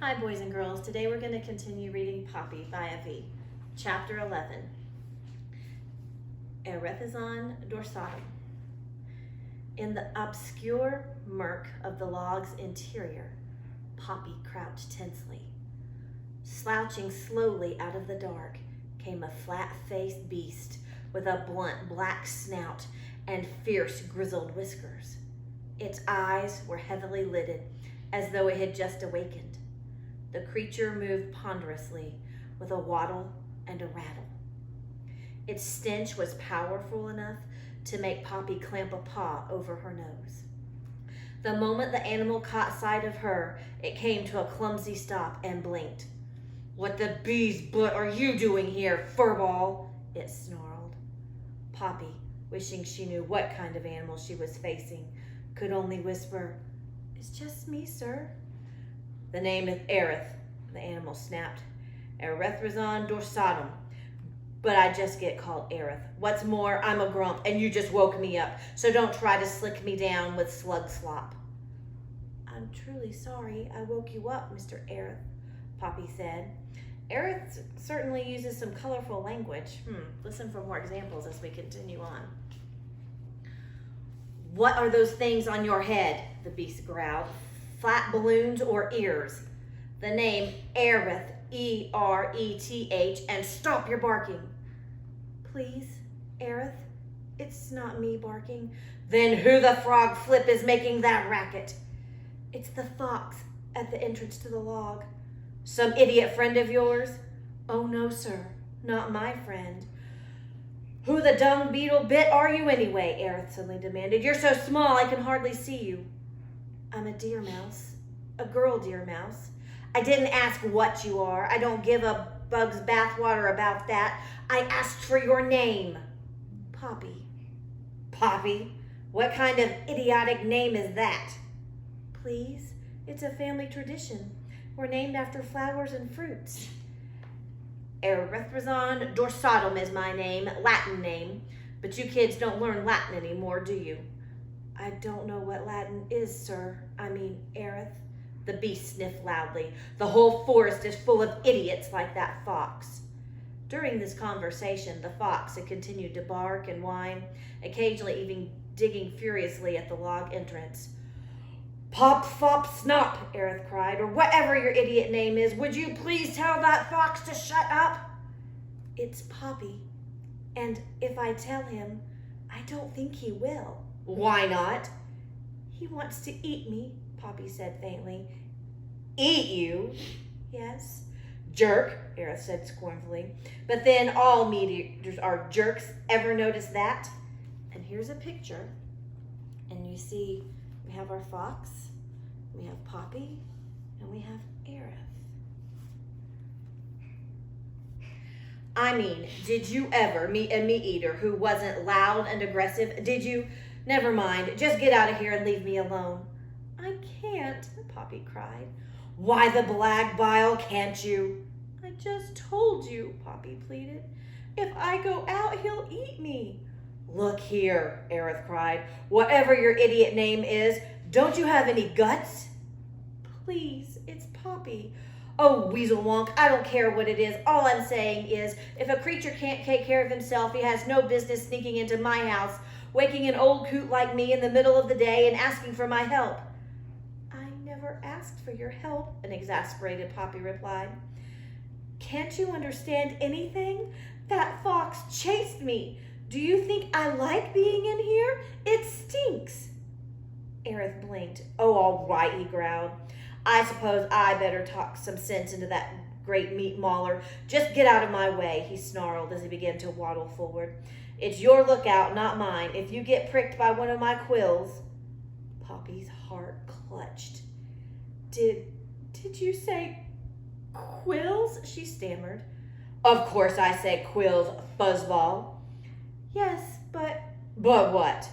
Hi boys and girls, today we're going to continue reading Poppy by Avi, Chapter 11, Erethizon dorsatum. In the obscure murk of the log's interior, Poppy crouched tensely. Slouching slowly out of the dark came a flat-faced beast with a blunt black snout and fierce grizzled whiskers. Its eyes were heavily lidded as though it had just awakened. The creature moved ponderously with a waddle and a rattle. Its stench was powerful enough to make Poppy clamp a paw over her nose. The moment the animal caught sight of her, it came to a clumsy stop and blinked. "What the bee's butt are you doing here, furball?" it snarled. Poppy, wishing she knew what kind of animal she was facing, could only whisper, "It's just me, sir." "The name is Aerith," the animal snapped. "Erethizon dorsatum. But I just get called Aerith. What's more, I'm a grump, and you just woke me up, so don't try to slick me down with slug slop." "I'm truly sorry I woke you up, Mr. Aerith," Poppy said. Aerith certainly uses some colorful language. Listen for more examples as we continue on. "What are those things on your head?" the beast growled. "Flat balloons or ears?" "The name Aerith, E-R-E-T-H, and stop your barking." "Please, Aerith, it's not me barking." "Then who the frog flip is making that racket?" "It's the fox at the entrance to the log." "Some idiot friend of yours?" "Oh no, sir, not my friend." "Who the dung beetle bit are you anyway?" Aerith suddenly demanded. "You're so small I can hardly see you." "I'm a deer mouse, a girl deer mouse." "I didn't ask what you are. I don't give a bug's bathwater about that. I asked for your name." "Poppy." "Poppy? What kind of idiotic name is that?" "Please, it's a family tradition. We're named after flowers and fruits." "Erethizon dorsatum is my name, Latin name. But you kids don't learn Latin anymore, do you?" "I don't know what Latin is, sir. Aerith." The beast sniffed loudly. "The whole forest is full of idiots like that fox." During this conversation, the fox had continued to bark and whine, occasionally even digging furiously at the log entrance. "Pop, fop, snop," Aerith cried, "or whatever your idiot name is. Would you please tell that fox to shut up?" "It's Poppy, and if I tell him, I don't think he will." "Why not?" "He wants to eat me," Poppy said faintly. "Eat you?" "Yes." "Jerk," Aerith said scornfully. "But then all meat eaters are jerks. Ever notice that?" And here's a picture. And you see, we have our fox, we have Poppy, and we have Aerith. Did you ever meet a meat eater who wasn't loud and aggressive? Did you? Never mind. Just get out of here and leave me alone." "I can't," Poppy cried. "Why the black bile can't you?" "I just told you," Poppy pleaded. "If I go out, he'll eat me." "Look here," Aerith cried. "Whatever your idiot name is, don't you have any guts?" "Please, it's Poppy." "Oh, weasel wonk, I don't care what it is. All I'm saying is, if a creature can't take care of himself, he has no business sneaking into my house, waking an old coot like me in the middle of the day and asking for my help." "I never asked for your help," an exasperated Poppy replied. "Can't you understand anything? That fox chased me. Do you think I like being in here? It stinks." Aerith blinked. "Oh, all right," he growled. "I suppose I better talk some sense into that great meat mauler. Just get out of my way," he snarled as he began to waddle forward. "It's your lookout, not mine. If you get pricked by one of my quills..." Poppy's heart clutched. Did you say quills?" she stammered. "Of course I say quills, fuzzball." "Yes, but..." "But what?"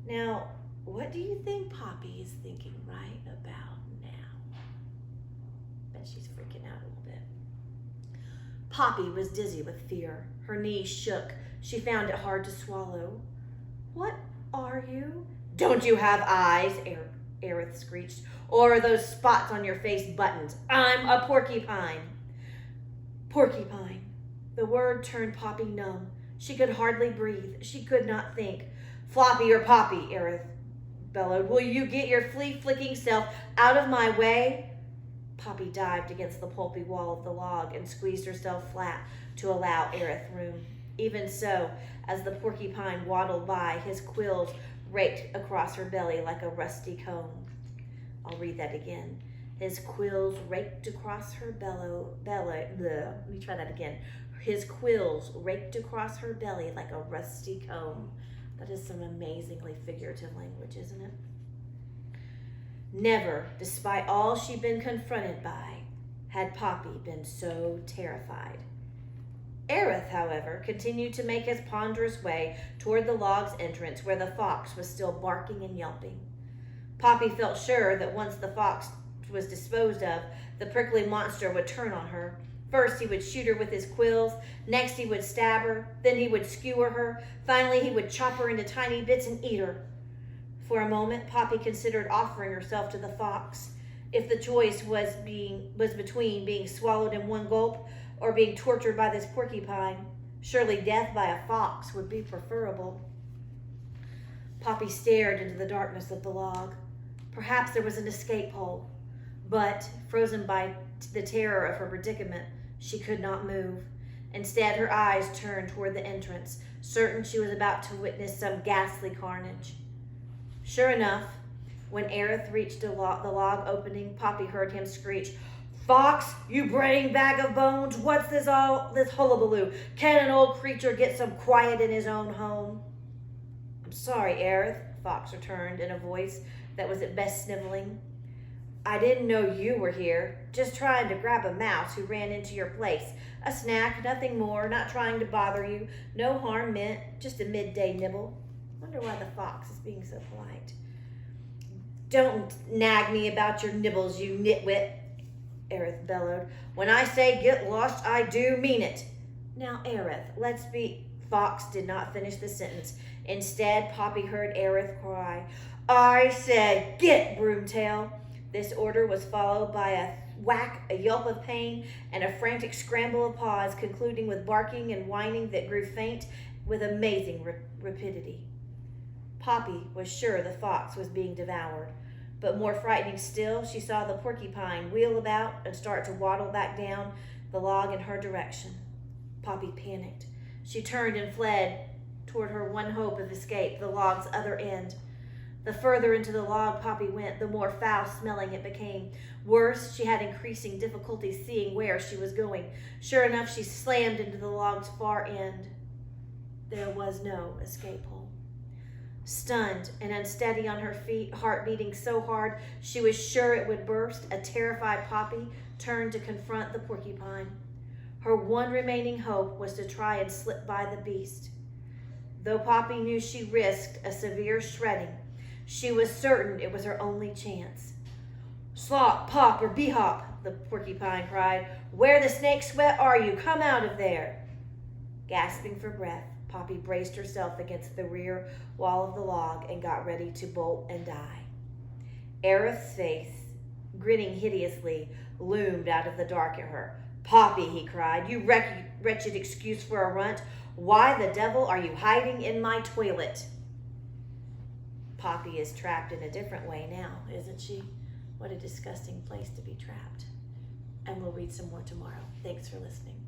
Now, what do you think Poppy is thinking right about now? Bet she's freaking out a little bit. Poppy was dizzy with fear. Her knees shook. She found it hard to swallow. "What are you?" "Don't you have eyes?" Aerith screeched. Or are those spots on your face buttons? I'm a porcupine. Porcupine. The word turned Poppy numb. She could hardly breathe. She could not think. Floppy or Poppy, Aerith bellowed. Will you get your flea-flicking self out of my way? Poppy dived against the pulpy wall of the log and squeezed herself flat to allow Aerith room. Even so, as the porcupine waddled by, his quills raked across her belly like a rusty comb. I'll read that again. His quills raked across her belly. Let me try that again. His quills raked across her belly like a rusty comb. That is some amazingly figurative language, isn't it? Never, despite all she'd been confronted by, had Poppy been so terrified. Aerith, however, continued to make his ponderous way toward the log's entrance where the fox was still barking and yelping. Poppy felt sure that once the fox was disposed of, the prickly monster would turn on her. First, he would shoot her with his quills. Next, he would stab her. Then he would skewer her. Finally, he would chop her into tiny bits and eat her. For a moment, Poppy considered offering herself to the fox. If the choice was between being swallowed in one gulp or being tortured by this porcupine, surely death by a fox would be preferable. Poppy stared into the darkness of the log. Perhaps there was an escape hole, but, frozen by the terror of her predicament, she could not move. Instead, her eyes turned toward the entrance, certain she was about to witness some ghastly carnage. Sure enough, when Aerith reached the log opening, Poppy heard him screech, "Fox, you braying bag of bones, what's this hullabaloo? Can an old creature get some quiet in his own home?" "I'm sorry, Aerith," Fox returned in a voice that was at best sniveling. "I didn't know you were here. Just trying to grab a mouse who ran into your place. A snack, nothing more, not trying to bother you. No harm meant, just a midday nibble." Wonder why the fox is being so polite. "Don't nag me about your nibbles, you nitwit," Aerith bellowed. "When I say get lost, I do mean it." "Now, Aerith, let's be..." Fox did not finish the sentence. Instead, Poppy heard Aerith cry, "I said get, Broomtail." This order was followed by a whack, a yelp of pain, and a frantic scramble of paws, concluding with barking and whining that grew faint with amazing rapidity. Poppy was sure the fox was being devoured, but more frightening still, she saw the porcupine wheel about and start to waddle back down the log in her direction. Poppy panicked. She turned and fled toward her one hope of escape, the log's other end. The further into the log Poppy went, the more foul-smelling it became. Worse, she had increasing difficulty seeing where she was going. Sure enough, she slammed into the log's far end. There was no escape hole. Stunned and unsteady on her feet, heart beating so hard she was sure it would burst, a terrified Poppy turned to confront the porcupine. Her one remaining hope was to try and slip by the beast. Though Poppy knew she risked a severe shredding, she was certain it was her only chance. "Slop, pop, or behop," the porcupine cried. "Where the snake sweat are you? Come out of there." Gasping for breath, Poppy braced herself against the rear wall of the log and got ready to bolt and die. Aerith's face, grinning hideously, loomed out of the dark at her. "Poppy," he cried, "you wretched excuse for a runt. Why the devil are you hiding in my toilet?" Poppy is trapped in a different way now, isn't she? What a disgusting place to be trapped. And we'll read some more tomorrow. Thanks for listening.